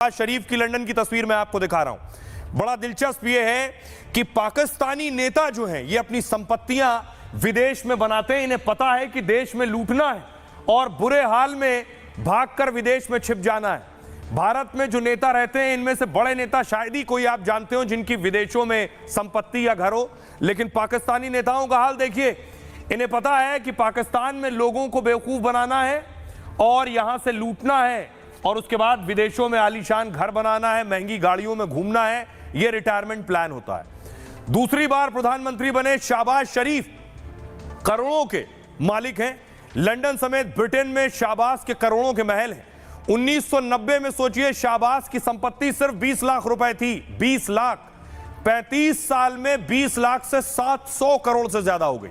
नवाज शरीफ की लंदन की तस्वीर मैं आपको दिखा रहा हूं। बड़ा दिलचस्प यह है कि पाकिस्तानी नेता जो हैं ये अपनी संपत्तियां विदेश में बनाते हैं। इन्हें पता है कि देश में लूटना है और बुरे हाल में भागकर विदेश में छिप जाना है। भारत में जो नेता रहते हैं इनमें से बड़े नेता शायद ही कोई आप जानते हो जिनकी विदेशों में संपत्ति या घर हो, लेकिन पाकिस्तानी नेताओं का हाल देखिए। इन्हें पता है कि पाकिस्तान में लोगों को बेवकूफ बनाना है और यहां से लूटना है और उसके बाद विदेशों में आलीशान घर बनाना है, महंगी गाड़ियों में घूमना है। यह रिटायरमेंट प्लान होता है। दूसरी बार प्रधानमंत्री बने शाहबाज शरीफ करोड़ों के मालिक हैं। लंदन समेत ब्रिटेन में शाहबाज के करोड़ों के महल हैं। 1990 में सोचिए शाहबाज की संपत्ति सिर्फ 20 लाख रुपए थी। 20 लाख 35 साल में 20 लाख से 700 करोड़ से ज्यादा हो गई।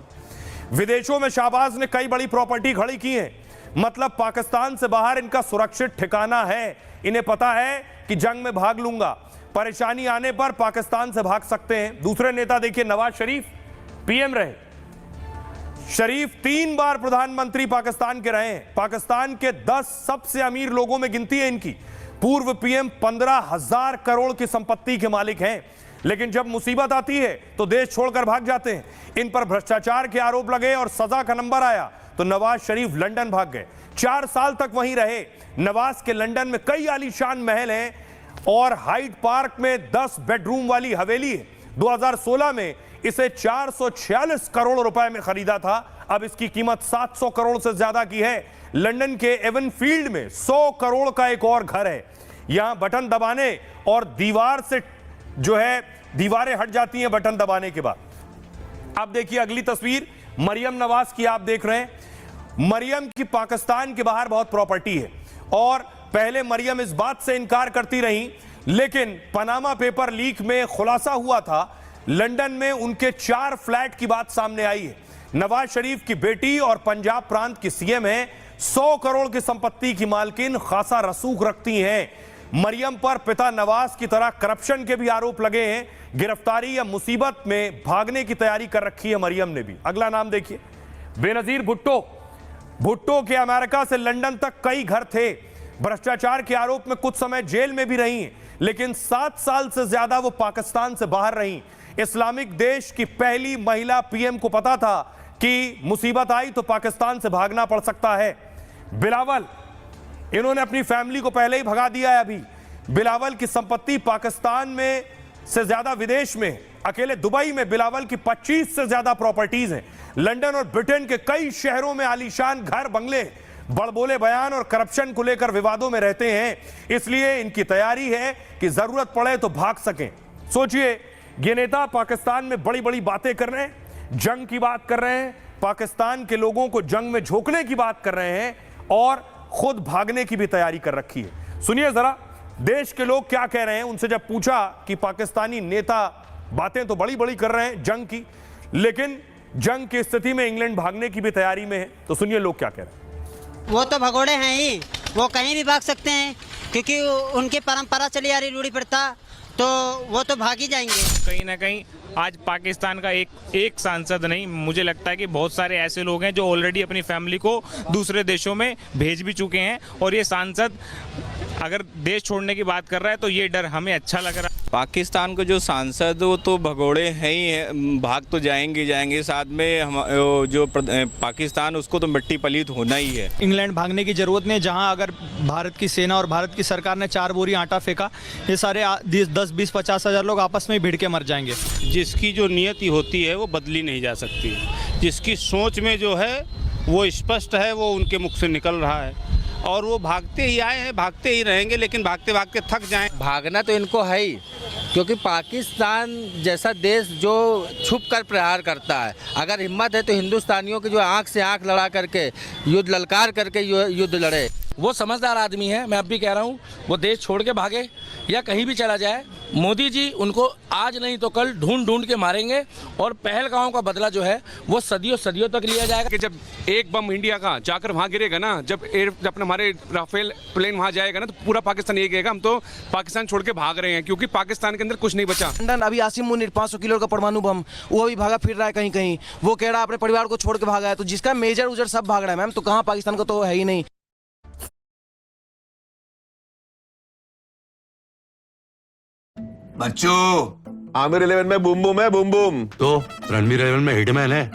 विदेशों में शाहबाज ने कई बड़ी प्रॉपर्टी खड़ी की है। मतलब पाकिस्तान से बाहर इनका सुरक्षित ठिकाना है। इन्हें पता है कि जंग में भाग लूंगा, परेशानी आने पर पाकिस्तान से भाग सकते हैं। दूसरे नेता देखिए, नवाज शरीफ पीएम रहे। शरीफ 3 बार प्रधानमंत्री पाकिस्तान के रहे हैं। पाकिस्तान के 10 सबसे अमीर लोगों में गिनती है इनकी। पूर्व पीएम 15,000 करोड़ की संपत्ति के मालिक हैं, लेकिन जब मुसीबत आती है तो देश छोड़कर भाग जाते हैं। इन पर भ्रष्टाचार के आरोप लगे और सजा का नंबर आया तो नवाज शरीफ लंदन भाग गए। 4 साल तक वहीं रहे। नवाज के लंदन में कई आलीशान महल हैं और हाइड पार्क में 10 बेडरूम वाली हवेली है। 2016 में इसे 446 करोड़ रुपए में खरीदा था। अब इसकी कीमत 700 करोड़ से ज्यादा की है। लंदन के एवन फील्ड में 100 करोड़ का एक और घर है। यहां बटन दबाने और दीवार से जो है दीवारें हट जाती हैं बटन दबाने के बाद। अब देखिए अगली तस्वीर मरियम नवाज की आप देख रहे हैं। मरियम की पाकिस्तान के बाहर बहुत प्रॉपर्टी है और पहले मरियम इस बात से इनकार करती रही, लेकिन पनामा पेपर लीक में खुलासा हुआ था। लंदन में उनके 4 फ्लैट की बात सामने आई है। नवाज शरीफ की बेटी और पंजाब प्रांत की सीएम है। 100 करोड़ की संपत्ति की मालकिन खासा रसूख रखती हैं। मरियम पर पिता नवाज की तरह करप्शन के भी आरोप लगे हैं। गिरफ्तारी या मुसीबत में भागने की तैयारी कर रखी है मरियम ने भी। अगला नाम देखिए, बेनजीर भुट्टो। भुट्टो के अमेरिका से लंदन तक कई घर थे। भ्रष्टाचार के आरोप में कुछ समय जेल में भी रही, लेकिन 7 साल से ज्यादा वो पाकिस्तान से बाहर रही। इस्लामिक देश की पहली महिला पीएम को पता था कि मुसीबत आई तो पाकिस्तान से भागना पड़ सकता है। बिलावल, इन्होंने अपनी फैमिली को पहले ही भगा दिया है। अभी बिलावल की संपत्ति पाकिस्तान में से ज्यादा विदेश में, अकेले दुबई में बिलावल की 25 से ज्यादा प्रॉपर्टीज हैं। लंदन और ब्रिटेन के कई शहरों में आलीशान घर, बंगले, बड़बोले बयान और करप्शन को लेकर विवादों में रहते हैं। इसलिए इनकी तैयारी है कि जरूरत पड़े तो भाग सकें। सोचिए, ये नेता पाकिस्तान में बड़ी बड़ी बातें कर रहे हैं, जंग की बात कर रहे हैं, पाकिस्तान के लोगों को जंग में झोंकने की बात कर रहे हैं और खुद भागने की भी तैयारी कर रखी है। सुनिए जरा देश के लोग क्या कह रहे हैं। उनसे जब पूछा कि पाकिस्तानी नेता बातें तो बड़ी बड़ी कर रहे हैं जंग की, लेकिन जंग की स्थिति में इंग्लैंड भागने की भी तैयारी में है, तो सुनिए लोग क्या कह रहे हैं। वो तो भगोड़े हैं ही, वो कहीं भी भाग सकते हैं क्योंकि उनकी परंपरा चली आ रही रूढ़ी प्रथा, तो वो तो भाग ही जाएंगे। कहीं ना कहीं आज पाकिस्तान का एक सांसद नहीं, मुझे लगता है कि बहुत सारे ऐसे लोग हैं जो ऑलरेडी अपनी फैमिली को दूसरे देशों में भेज भी चुके हैं और ये सांसद अगर देश छोड़ने की बात कर रहा है तो ये डर हमें अच्छा लग रहा है। पाकिस्तान के जो सांसद वो तो भगोड़े हैं ही है, भाग तो जाएंगे। साथ में हम जो पाकिस्तान उसको तो मिट्टी पलीत होना ही है। इंग्लैंड भागने की जरूरत नहीं। जहां अगर भारत की सेना और भारत की सरकार ने 4 बोरी आटा फेंका, ये सारे 10, 20, 50 हजार लोग आपस में भिड़ के मर जाएंगे। जिसकी जो नियति होती है वो बदली नहीं जा सकती। जिसकी सोच में जो है वो स्पष्ट है, वो उनके मुख से निकल रहा है और वो भागते ही आए हैं, भागते ही रहेंगे, लेकिन भागते भागते थक जाएं। भागना तो इनको है ही, क्योंकि पाकिस्तान जैसा देश जो छुप कर प्रहार करता है, अगर हिम्मत है तो हिंदुस्तानियों की जो आंख से आंख लड़ा करके युद्ध ललकार करके युद्ध लड़े। वो समझदार आदमी है। मैं अब भी कह रहा हूँ वो देश छोड़ के भागे या कहीं भी चला जाए, मोदी जी उनको आज नहीं तो कल ढूंढ ढूंढ के मारेंगे और पहलगांव का बदला जो है वो सदियों सदियों तक लिया जाएगा। कि जब एक बम इंडिया का जाकर वहाँ गिरेगा ना, जब हमारे राफेल प्लेन वहाँ जाएगा ना, तो पूरा पाकिस्तान ये कहेगा हम तो पाकिस्तान छोड़ के भाग रहे हैं, क्योंकि पाकिस्तान के अंदर कुछ नहीं बचा। लंदन अभी आसिम मुनीर 500 किलो का परमाणु बम, वो अभी भागा फिर रहा है कहीं कहीं। वो कह रहा है अपने परिवार को छोड़ के भागा है, तो जिसका मेजर उजर सब भाग रहा है मैम, तो कहाँ पाकिस्तान को तो है ही नहीं। बच्चू आमिर 11 में बूम बूम है, बूम बूम। तो रणवीर 11 में हिटमैन है।